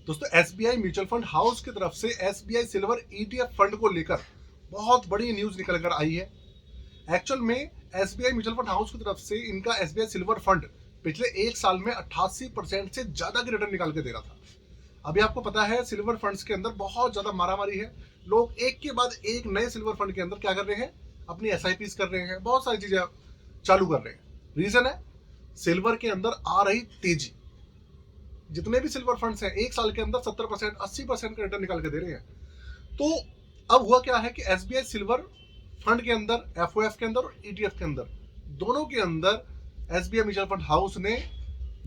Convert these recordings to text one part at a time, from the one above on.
दोस्तों SBI mutual fund house की तरफ से एसबीआई सिल्वर ईटीएफ फंड को लेकर बहुत बड़ी न्यूज निकल कर आई है। एक्चुअल में एसबीआई म्यूचुअल फंड हाउस की तरफ से इनका एसबीआई सिल्वर फंड पिछले एक साल में 88% से ज्यादा की रिटर्न निकाल के दे रहा था। अभी आपको पता है सिल्वर फंड्स के अंदर बहुत ज्यादा मारामारी है। लोग एक के बाद एक नए सिल्वर फंड के अंदर क्या कर रहे हैं, अपनी एसआईपीस कर रहे हैं, बहुत सारी चीजें चालू कर रहे हैं। रीजन है सिल्वर के अंदर आ रही तेजी। जितने भी सिल्वर फंड्स हैं एक साल के अंदर 70% 80% का रिटर्न निकाल के दे रहे हैं। तो अब हुआ क्या है कि एसबीआई सिल्वर फंड के अंदर, एफओएफ के अंदर और ईटीएफ के अंदर, दोनों के अंदर एसबीआई म्यूचुअल फंड हाउस ने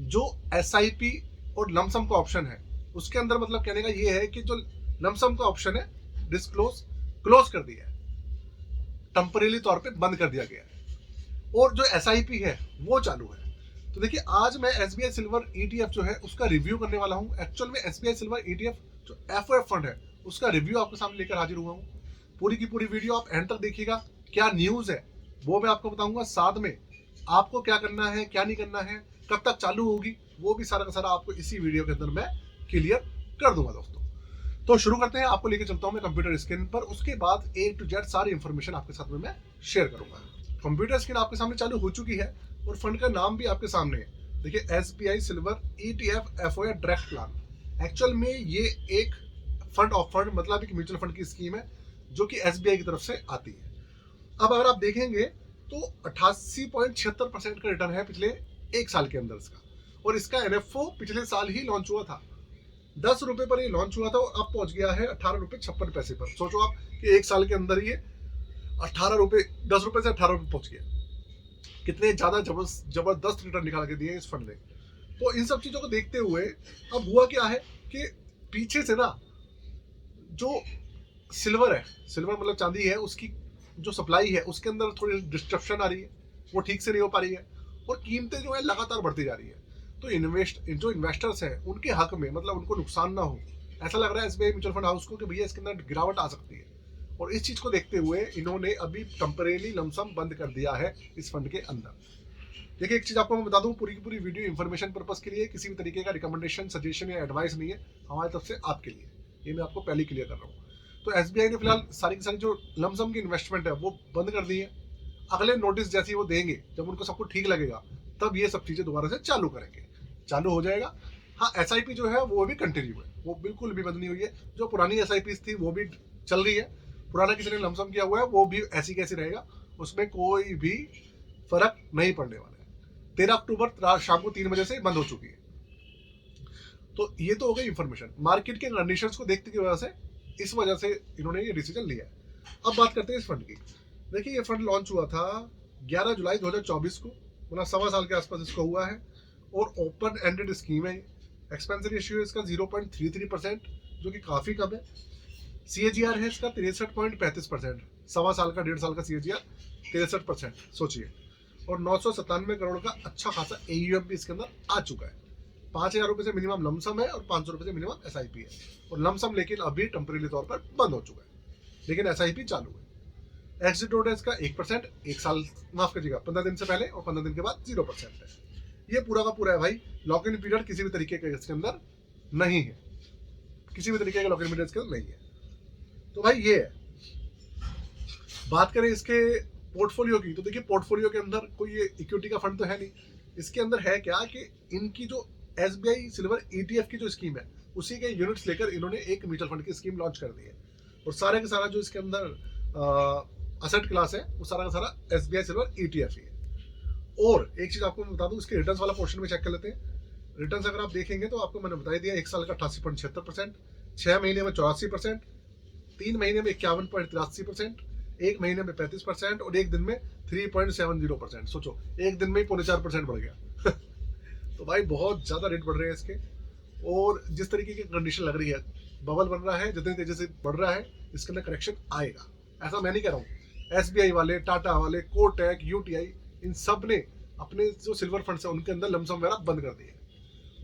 जो एसआईपी और लमसम का ऑप्शन है उसके अंदर, मतलब कहने का ये है कि जो लमसम का ऑप्शन है डिस्क्लोज क्लोज कर दिया है, टेम्परेरी तौर पे बंद कर दिया गया है, और जो एसआईपी है वो चालू है। तो देखिए आज मैं एसबीआई सिल्वर ईटीएफ जो है उसका रिव्यू करने वाला हूं। एक्चुअल में एसबीआई सिल्वर ईटीएफ जो एफओएफ फंड है उसका रिव्यू आपके सामने लेकर हाजिर हुआ हूं। पूरी की पूरी वीडियो आप एंड तक देखिएगा, क्या न्यूज है वो मैं आपको बताऊंगा, साथ में आपको क्या करना है क्या नहीं करना है, कब तक चालू होगी, वो भी सारा का सारा आपको इसी वीडियो के अंदर मैं क्लियर कर दूंगा। दोस्तों तो शुरू करते हैं, आपको लेके चलता हूं मैं कंप्यूटर स्क्रीन पर, उसके बाद ए टू जेड सारी इंफॉर्मेशन आपके साथ में मैं शेयर करूंगा। कंप्यूटर स्क्रीन आपके सामने चालू हो चुकी है और फंड का नाम भी आपके सामने है। देखिए SBI silver ETF FOA direct plan. Actual में ये एक फंड ऑफ फंड, मतलब एक म्यूचुअल फंड की स्कीम है जो कि एसबीआई की तरफ से आती है। अब अगर आप देखेंगे तो 88.76% का रिटर्न है पिछले एक साल के अंदर इसका, और इसका एनएफओ पिछले साल ही लॉन्च हुआ था। 10 रुपए पर ये लॉन्च हुआ था और अब पहुंच गया है 18.56 रुपए पर। सोचो आप कि एक साल के अंदर ये 18 रुपए, 10 रुपए से 18 रुपए पहुंच गया। कितने ज्यादा जबरदस्त रिटर्न निकाल के दिए इस फंड ने। तो इन सब चीजों को देखते हुए अब हुआ क्या है कि पीछे से ना जो सिल्वर है, सिल्वर मतलब चांदी है, उसकी जो सप्लाई है उसके अंदर थोड़ी डिस्ट्रप्शन आ रही है, वो ठीक से नहीं हो पा रही है और कीमतें जो है लगातार बढ़ती जा रही है। तो जो इन्वेस्टर्स हैं उनके हक में, मतलब उनको नुकसान ना हो, ऐसा लग रहा है एसबीआई म्यूचुअल फंड हाउस को कि भैया इसके अंदर गिरावट आ सकती है, और इस चीज को देखते हुए इन्होंने अभी टेम्परेरी लमसम बंद कर दिया है इस फंड के अंदर। देखिए एक चीज आपको मैं बता दूं, पूरी की पूरी वीडियो इन्फॉर्मेशन पर्पस के लिए, किसी भी तरीके का रिकमेंडेशन, सजेशन या एडवाइस नहीं है हमारी तरफ से आपके लिए, ये मैं आपको पहले क्लियर कर रहा हूँ। तो एसबीआई ने फिलहाल सारी की सारी जो लमसम की इन्वेस्टमेंट है वो बंद कर दी है। अगले नोटिस जैसे वो देंगे, जब उनको सब कुछ ठीक लगेगा तब ये सब चीजें दोबारा से चालू करेंगे, चालू हो जाएगा। हाँ एसआईपी जो है वो भी कंटिन्यू है, वो बिल्कुल भी बंद नहीं हुई है। जो पुरानी एसआईपी थी वो भी चल रही है, पुराना किसी ने लमसम किया हुआ है वो भी ऐसी कैसी रहेगा, उसमें कोई भी फर्क नहीं पड़ने वाला है। 13 अक्टूबर शाम को 3 बजे से बंद हो चुकी है। तो ये तो हो गई इंफॉर्मेशन। मार्केट के कंडीशंस को देखते की वजह से, इस वजह से इन्होंने ये डिसीजन लिया है। अब बात करते हैं इस फंड की। देखिए ये फंड लॉन्च हुआ था 11 जुलाई 2024 को, मतलब सवा साल के आसपास इसको हुआ है, और ओपन एंडेड स्कीम है। एक्सपेंस रेशियो इसका 0.33%, जो कि काफी कम है। सीएजीआर है इसका 63.35%, सवा साल का, 1.5 साल का सीएजीआर 63%, सोचिए। और 997 करोड़ का अच्छा खासा एयूएम भी इसके अंदर आ चुका है। 5,000 रुपए से मिनिमम लमसम है और 500 रुपए से मिनिमम एसआईपी है, और लमसम लेकिन अभी टेम्परेरी तौर पर बंद हो चुका है, लेकिन एसआईपी चालू है। एग्जिट रेट है इसका 1%, एक साल माफ करिएगा 15 दिन से पहले, और 15 दिन के बाद 0% है। ये पूरा का पूरा है भाई। लॉक इन पीरियड किसी भी तरीके का इसके अंदर नहीं है, किसी भी तरीके का लॉक इन पीरियड इसके अंदर नहीं है। तो भाई ये है। बात करें इसके पोर्टफोलियो की, तो देखिए पोर्टफोलियो के अंदर कोई ये इक्विटी का फंड तो है नहीं। इसके अंदर है क्या कि इनकी जो एसबीआई सिल्वर ईटीएफ की जो स्कीम है उसी के यूनिट्स लेकर इन्होंने एक म्यूचुअल फंड की स्कीम लॉन्च कर दी है, और सारे का सारा जो इसके अंदर असेट क्लास है वो सारा का सारा एसबीआई सिल्वर ईटीएफ ही है। और एक चीज आपको मैं बता दूं, इसके रिटर्न्स वाला पोर्शन में चेक कर लेते हैं। रिटर्न्स अगर आप देखेंगे तो आपको मैंने बता दिया, एक साल का 88.76%, 6 महीने में 84%, 3 महीने में 51.83%, 1 महीने में 35%, और एक दिन में 3.70%। सोचो एक दिन में ही 4.5% बढ़ गया। तो भाई बहुत ज्यादा रेट बढ़ रहे हैं इसके, और जिस तरीके की कंडीशन लग रही है, बबल बन रहा है, जितनी तेजी से बढ़ रहा है इसके अंदर करेक्शन आएगा। ऐसा मैं नहीं कह रहा हूँ, एसबीआई वाले, टाटा वाले, कोटक, यूटीआई, इन सब ने अपने जो सिल्वर फंड्स है उनके अंदर लमसम वगैरह बंद कर दिए,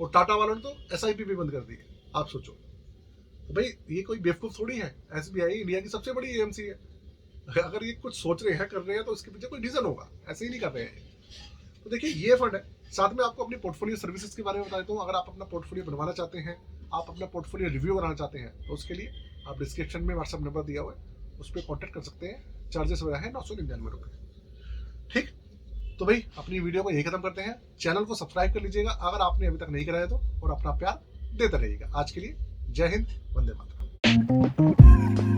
और टाटा वालों ने तो एसआईपी भी बंद कर दी है। आप सोचो तो भाई ये कोई बेवकूफ थोड़ी है, एसबीआई इंडिया की सबसे बड़ी एएमसी है। अगर ये कुछ सोच रहे हैं, कर रहे हैं, तो इसके पीछे कोई रीजन होगा, ऐसे ही नहीं कर रहे हैं। तो देखिए ये फंड है। साथ में आपको अपनी पोर्टफोलियो सर्विसेज के बारे में बता देता हूँ। अगर आप अपना पोर्टफोलियो बनवाना चाहते हैं आप अपना पोर्टफोलियो रिव्यू कराना चाहते हैं तो उसके लिए आप डिस्क्रिप्शन में व्हाट्सअप नंबर दिया हुआ है, उस पर कॉन्टैक्ट कर सकते हैं। चार्जेस वगैरह है 999 रुपये। ठीक, तो भाई अपनी वीडियो को यही खत्म करते हैं। चैनल को सब्सक्राइब कर लीजिएगा अगर आपने अभी तक नहीं कराया तो, और अपना प्यार देते रहिएगा। आज के लिए जय हिंद, वंदे मातरम।